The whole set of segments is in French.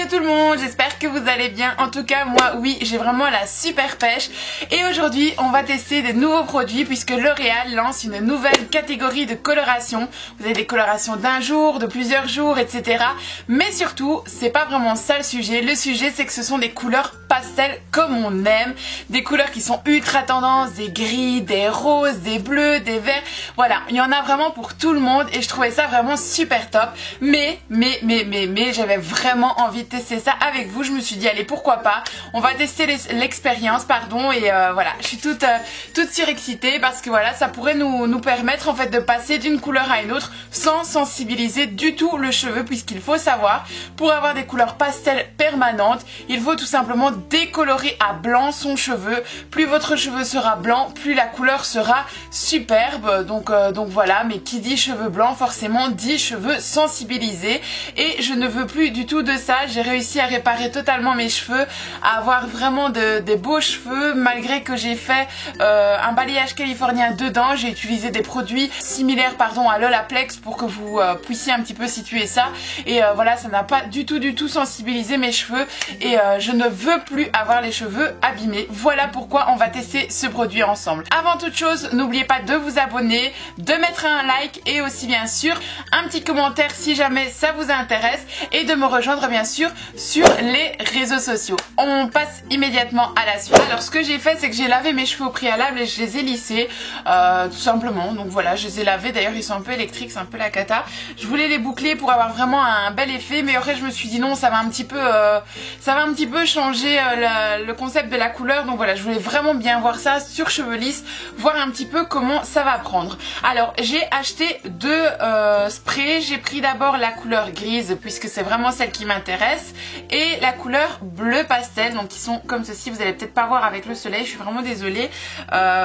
Hello tout le monde, j'espère que vous allez bien. En tout cas moi oui, j'ai vraiment la super pêche. Et aujourd'hui on va tester des nouveaux produits puisque L'Oréal lance une nouvelle catégorie de coloration. Vous avez des colorations d'un jour, de plusieurs jours, etc. Mais surtout, c'est pas vraiment ça le sujet. Le sujet c'est que ce sont des couleurs pastel comme on aime. Des couleurs qui sont ultra tendance, des gris, des roses, des bleus, des verts. Voilà, il y en a vraiment pour tout le monde et je trouvais ça vraiment super top. Mais j'avais vraiment envie de tester ça avec vous. Je me suis dit allez pourquoi pas, on va tester l'expérience pardon. Et voilà, je suis toute surexcitée parce que voilà, ça pourrait nous permettre en fait de passer d'une couleur à une autre sans sensibiliser du tout le cheveu, puisqu'il faut savoir, pour avoir des couleurs pastel permanentes, il faut tout simplement décolorer à blanc son cheveu. Plus votre cheveu sera blanc, plus la couleur sera superbe. Donc voilà, mais qui dit cheveux blancs forcément dit cheveux sensibilisés. Et je ne veux plus du tout de ça. J'ai réussi à réparer totalement mes cheveux, à avoir vraiment des beaux cheveux, malgré que j'ai fait un balayage californien dedans. J'ai utilisé des produits similaires à l'Olaplex pour que vous puissiez un petit peu situer ça. Et voilà, ça n'a pas du tout sensibilisé mes cheveux. Et je ne veux plus avoir les cheveux abîmés. Voilà pourquoi on va tester ce produit ensemble. Avant toute chose, n'oubliez pas de vous abonner, de mettre un like et aussi bien sûr un petit commentaire si jamais ça vous intéresse, et de me rejoindre bien sûr sur les réseaux sociaux. On passe immédiatement à la suite. Alors ce que j'ai fait, c'est que j'ai lavé mes cheveux au préalable et je les ai lissés tout simplement. Donc voilà, je les ai lavés. D'ailleurs ils sont un peu électriques, c'est un peu la cata. Je voulais les boucler pour avoir vraiment un bel effet, mais après je me suis dit non, ça va un petit peu changer le concept de la couleur. Donc voilà, je voulais vraiment bien voir ça sur cheveux lisses, voir un petit peu comment ça va prendre. Alors j'ai acheté deux sprays. J'ai pris d'abord la couleur grise puisque c'est vraiment celle qui m'intéresse, et la couleur bleu pastel, donc qui sont comme ceci. Vous allez peut-être pas voir avec le soleil, je suis vraiment désolée,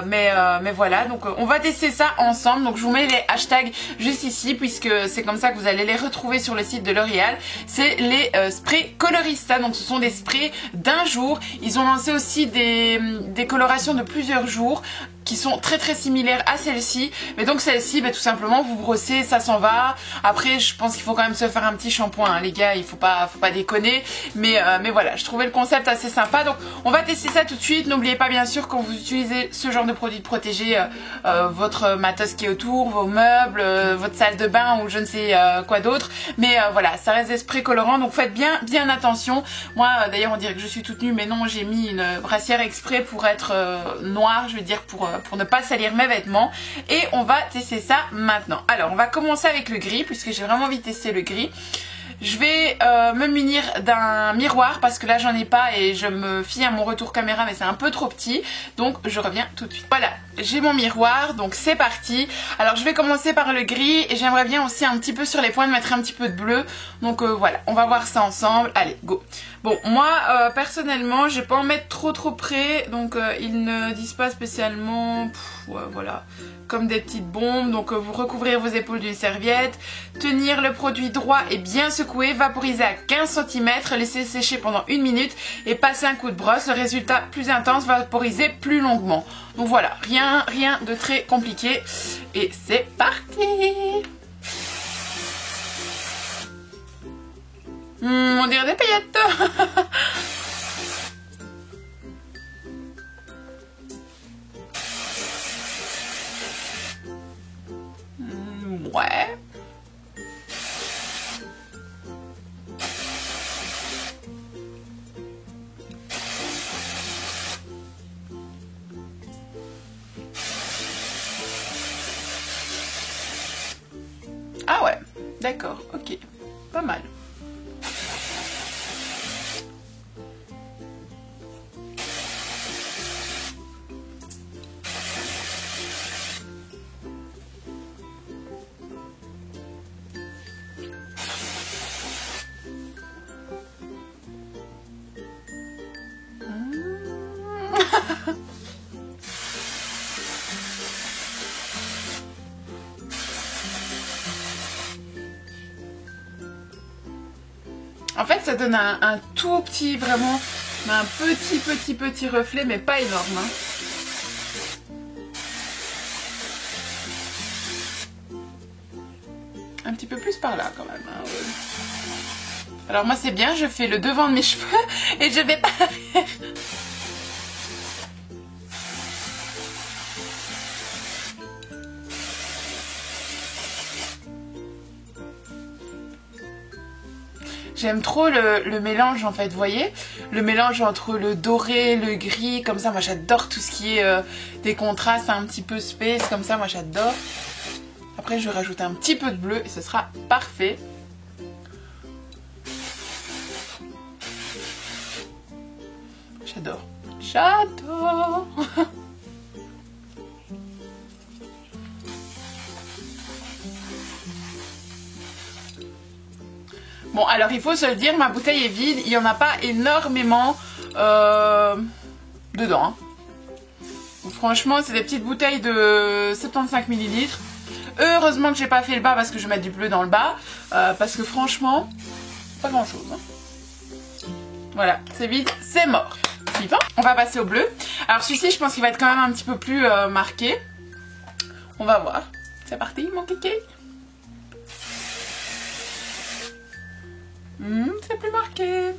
mais voilà, donc on va tester ça ensemble. Donc je vous mets les hashtags juste ici puisque c'est comme ça que vous allez les retrouver sur le site de L'Oréal. C'est les sprays Colorista, donc ce sont des sprays d'un jour. Ils ont lancé aussi des colorations de plusieurs jours qui sont très similaires à celle-ci. Mais donc celle-ci, tout simplement vous brossez, ça s'en va. Après je pense qu'il faut quand même se faire un petit shampoing, hein, les gars, il faut pas déconner. Mais voilà, je trouvais le concept assez sympa. Donc on va tester ça tout de suite. N'oubliez pas bien sûr quand vous utilisez ce genre de produit de protéger votre matos qui est autour, vos meubles, votre salle de bain ou je ne sais quoi d'autre. Mais voilà, ça reste des sprays colorants, donc faites bien attention. Moi d'ailleurs on dirait que je suis toute nue, mais non, j'ai mis une brassière exprès pour être noire, je veux dire pour ne pas salir mes vêtements. Et on va tester ça maintenant. Alors on va commencer avec le gris puisque j'ai vraiment envie de tester le gris. Je vais me munir d'un miroir parce que là j'en ai pas et je me fie à mon retour caméra, mais c'est un peu trop petit, donc je reviens tout de suite. Voilà, j'ai mon miroir, donc c'est parti. Alors je vais commencer par le gris et j'aimerais bien aussi un petit peu sur les pointes mettre un petit peu de bleu. Donc voilà, on va voir ça ensemble. Allez, go. Bon, moi personnellement je vais pas en mettre trop près, donc ils ne disent pas spécialement, ouais, voilà, comme des petites bombes. Donc vous recouvrez vos épaules d'une serviette, tenir le produit droit et bien secouer, vaporiser à 15 cm, laisser sécher pendant 1 minute et passer un coup de brosse. Le résultat plus intense, vaporiser plus longuement. Donc voilà, rien de très compliqué et c'est parti. On dirait des paillettes. Ouais. Ah ouais, d'accord, ok, pas mal. En fait ça donne un tout petit, vraiment un petit reflet, mais pas énorme, hein. Un petit peu plus par là quand même, hein, ouais. Alors moi c'est bien, je fais le devant de mes cheveux et je vais pas l'arrière. J'aime trop le mélange en fait, vous voyez, le mélange entre le doré, le gris, comme ça, moi j'adore tout ce qui est des contrastes un petit peu space, comme ça, moi j'adore. Après je vais rajouter un petit peu de bleu et ce sera parfait. J'adore, j'adore. Bon, alors il faut se le dire, ma bouteille est vide, il n'y en a pas énormément dedans. Hein. Donc, franchement, c'est des petites bouteilles de 75 ml. Heureusement que j'ai pas fait le bas parce que je vais mettre du bleu dans le bas. Parce que franchement, pas grand chose. Hein. Voilà, c'est vide, c'est mort. Suivant, on va passer au bleu. Alors celui-ci, je pense qu'il va être quand même un petit peu plus marqué. On va voir. C'est parti, mon kiki. C'est plus marqué.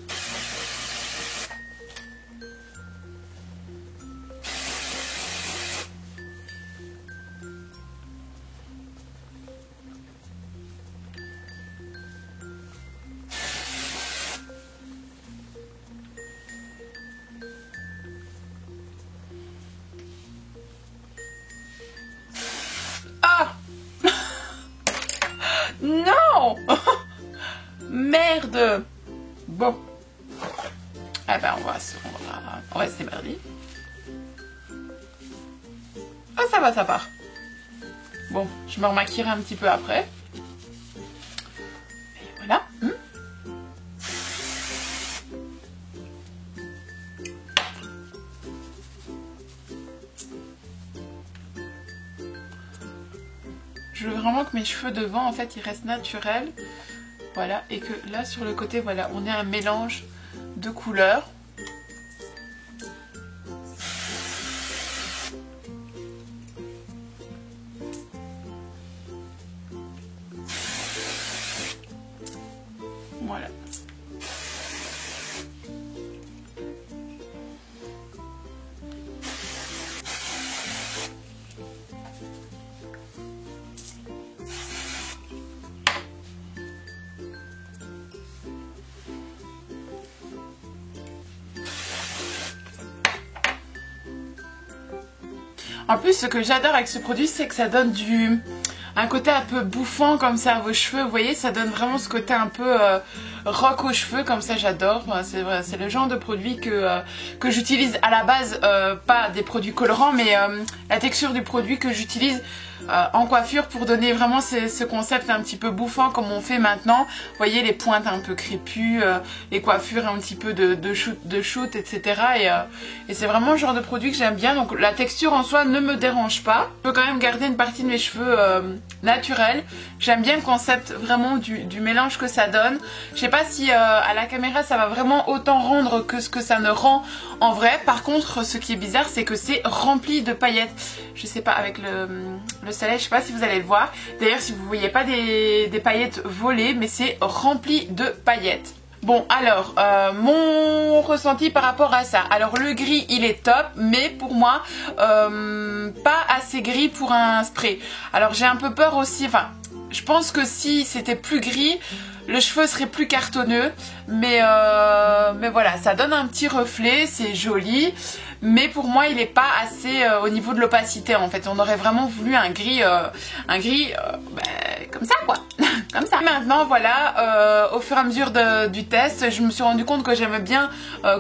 Ah non. Merde. Bon. Eh ben on va se démerder. Ah ça va, ça part. Bon, je me remaquillerai un petit peu après. Et voilà. Je veux vraiment que mes cheveux devant en fait ils restent naturels. Voilà, et que là sur le côté, voilà, on ait un mélange de couleurs. Voilà. En plus, ce que j'adore avec ce produit, c'est que ça donne un côté un peu bouffant comme ça à vos cheveux. Vous voyez, ça donne vraiment ce côté un peu rock aux cheveux, comme ça j'adore. C'est le genre de produit que j'utilise à la base, pas des produits colorants, mais la texture du produit que j'utilise en coiffure pour donner vraiment ce concept un petit peu bouffant comme on fait maintenant. Vous voyez les pointes un peu crépues, les coiffures un petit peu de shoot, etc. Et c'est vraiment le genre de produit que j'aime bien. Donc la texture en soi ne me dérange pas. Je peux quand même garder une partie de mes cheveux naturels. J'aime bien le concept vraiment du mélange que ça donne. Je sais pas si à la caméra ça va vraiment autant rendre que ce que ça ne rend en vrai. Par contre, ce qui est bizarre, c'est que c'est rempli de paillettes. Je sais pas, avec le soleil, je sais pas si vous allez le voir. D'ailleurs, si vous voyez pas des paillettes volées, mais c'est rempli de paillettes. Bon, alors, mon ressenti par rapport à ça. Alors, le gris, il est top, mais pour moi, pas assez gris pour un spray. Alors, j'ai un peu peur aussi, enfin, je pense que si c'était plus gris, le cheveu serait plus cartonneux. Mais voilà, ça donne un petit reflet, c'est joli. Mais pour moi, il n'est pas assez au niveau de l'opacité, en fait. On aurait vraiment voulu un gris comme ça, quoi. Comme ça. Maintenant, voilà, au fur et à mesure du test, je me suis rendu compte que j'aimais bien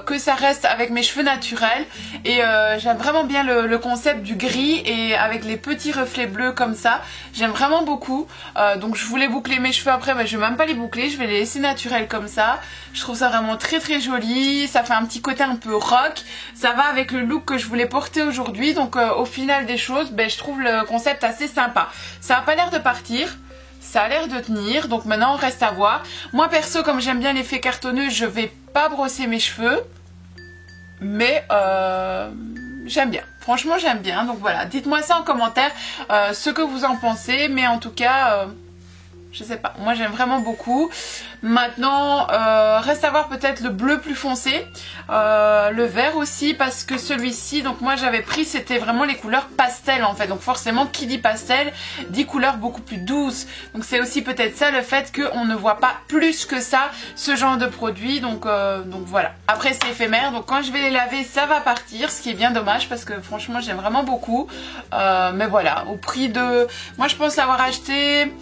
que ça reste avec mes cheveux naturels. Et j'aime vraiment bien le concept du gris et avec les petits reflets bleus comme ça. J'aime vraiment beaucoup. Donc je voulais boucler mes cheveux après, mais je vais même pas les boucler. Je vais les laisser naturels comme ça. Je trouve ça vraiment très très joli. Ça fait un petit côté un peu rock. Ça va avec le look que je voulais porter aujourd'hui. Donc au final des choses, je trouve le concept assez sympa. Ça a pas l'air de partir. Ça a l'air de tenir, donc maintenant on reste à voir. Moi perso, comme j'aime bien l'effet cartonneux, je vais pas brosser mes cheveux. Mais j'aime bien. Franchement j'aime bien. Donc voilà, dites-moi ça en commentaire, ce que vous en pensez. Mais en tout cas, Je sais pas, moi j'aime vraiment beaucoup. Maintenant, reste à voir peut-être le bleu plus foncé, le vert aussi, parce que celui-ci, donc moi j'avais pris, c'était vraiment les couleurs pastel en fait. Donc forcément, qui dit pastel, dit couleurs beaucoup plus douces. Donc c'est aussi peut-être ça le fait qu'on ne voit pas plus que ça, ce genre de produit. Donc voilà. Après c'est éphémère, donc quand je vais les laver, ça va partir, ce qui est bien dommage parce que franchement j'aime vraiment beaucoup. Mais voilà, au prix de... Moi je pense l'avoir acheté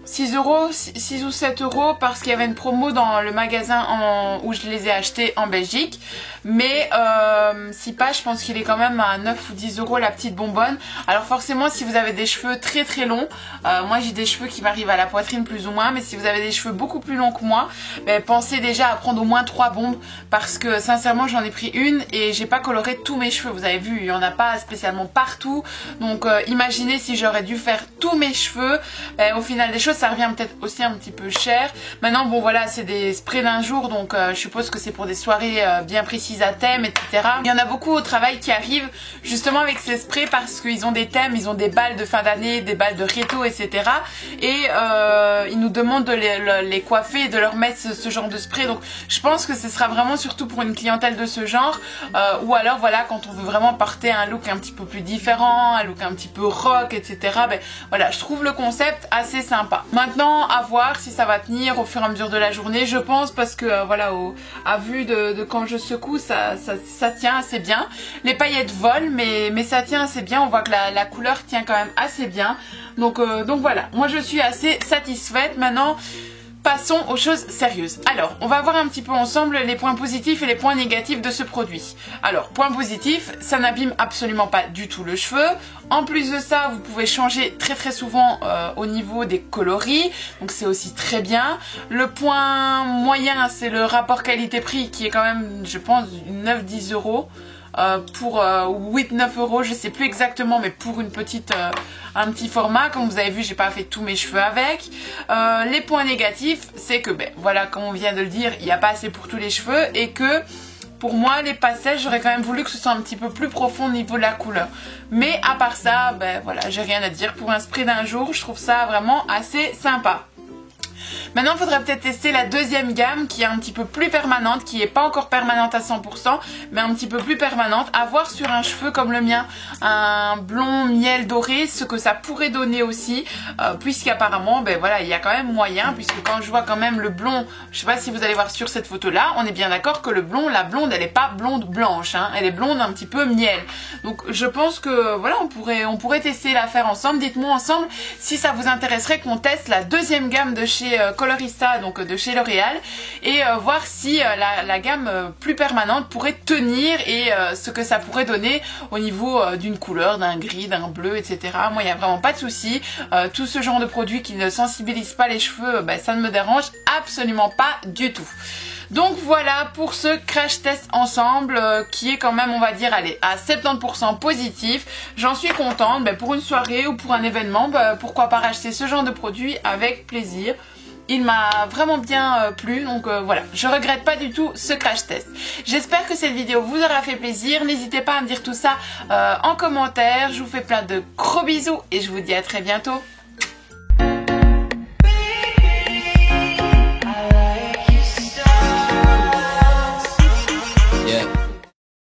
6 euros, 6 ou 7 euros parce qu'il y avait une promo dans le magasin où je les ai achetés en Belgique. Mais si pas, je pense qu'il est quand même à 9 ou 10 euros la petite bonbonne. Alors forcément, si vous avez des cheveux très très longs, moi j'ai des cheveux qui m'arrivent à la poitrine plus ou moins, mais si vous avez des cheveux beaucoup plus longs que moi, pensez déjà à prendre au moins 3 bombes parce que sincèrement j'en ai pris une et j'ai pas coloré tous mes cheveux. Vous avez vu, il y en a pas spécialement partout. Donc imaginez si j'aurais dû faire tous mes cheveux, au final des choses ça revient peut-être aussi un petit peu cher. Maintenant bon voilà, c'est des sprays d'un jour, donc je suppose que c'est pour des soirées bien précises à thème, etc. Il y en a beaucoup au travail qui arrivent justement avec ces sprays parce qu'ils ont des thèmes, ils ont des balles de fin d'année, des balles de réto, etc. Et ils nous demandent de les coiffer et de leur mettre ce genre de spray. Donc je pense que ce sera vraiment surtout pour une clientèle de ce genre, ou alors voilà, quand on veut vraiment porter un look un petit peu plus différent, un look un petit peu rock, etc. Voilà, je trouve le concept assez sympa. Maintenant, à voir si ça va tenir au fur et à mesure de la journée, je pense, parce que voilà, à vue de quand je secoue, ça tient assez bien. Les paillettes volent, mais ça tient assez bien. On voit que la couleur tient quand même assez bien. Donc voilà, moi je suis assez satisfaite. Maintenant, passons aux choses sérieuses. Alors, on va voir un petit peu ensemble les points positifs et les points négatifs de ce produit. Alors, point positif, ça n'abîme absolument pas du tout le cheveu. En plus de ça, vous pouvez changer très très souvent au niveau des coloris, donc c'est aussi très bien. Le point moyen, c'est le rapport qualité-prix qui est quand même, je pense, 9-10 euros. Pour 8-9 euros, je sais plus exactement, mais pour une petite, un petit format. Comme vous avez vu, j'ai pas fait tous mes cheveux avec. Les points négatifs, c'est que voilà, comme on vient de le dire, il n'y a pas assez pour tous les cheveux et que pour moi, les pastels, j'aurais quand même voulu que ce soit un petit peu plus profond au niveau de la couleur. Mais à part ça, voilà, j'ai rien à dire. Pour un spray d'un jour, je trouve ça vraiment assez sympa. Maintenant, il faudrait peut-être tester la deuxième gamme qui est un petit peu plus permanente, qui n'est pas encore permanente à 100%, mais un petit peu plus permanente. À voir sur un cheveu comme le mien, un blond miel doré, ce que ça pourrait donner aussi, puisqu'apparemment, voilà, il y a quand même moyen, puisque quand je vois quand même le blond, je sais pas si vous allez voir sur cette photo-là, on est bien d'accord que le blond, la blonde, elle n'est pas blonde blanche, hein, elle est blonde un petit peu miel. Donc je pense que voilà, on pourrait tester l'affaire ensemble. Dites-moi ensemble si ça vous intéresserait qu'on teste la deuxième gamme de chez Colorista, donc de chez L'Oréal, et voir si la gamme plus permanente pourrait tenir et ce que ça pourrait donner au niveau d'une couleur, d'un gris, d'un bleu, etc. Moi, il n'y a vraiment pas de souci. Tout ce genre de produits qui ne sensibilisent pas les cheveux, ça ne me dérange absolument pas du tout. Donc voilà pour ce crash test ensemble qui est quand même, on va dire, allez, à 70% positif. J'en suis contente. Pour une soirée ou pour un événement, pourquoi pas racheter ce genre de produit avec plaisir. Il m'a vraiment bien plu, donc voilà, je regrette pas du tout ce crash test. J'espère que cette vidéo vous aura fait plaisir. N'hésitez pas à me dire tout ça en commentaire. Je vous fais plein de gros bisous et je vous dis à très bientôt.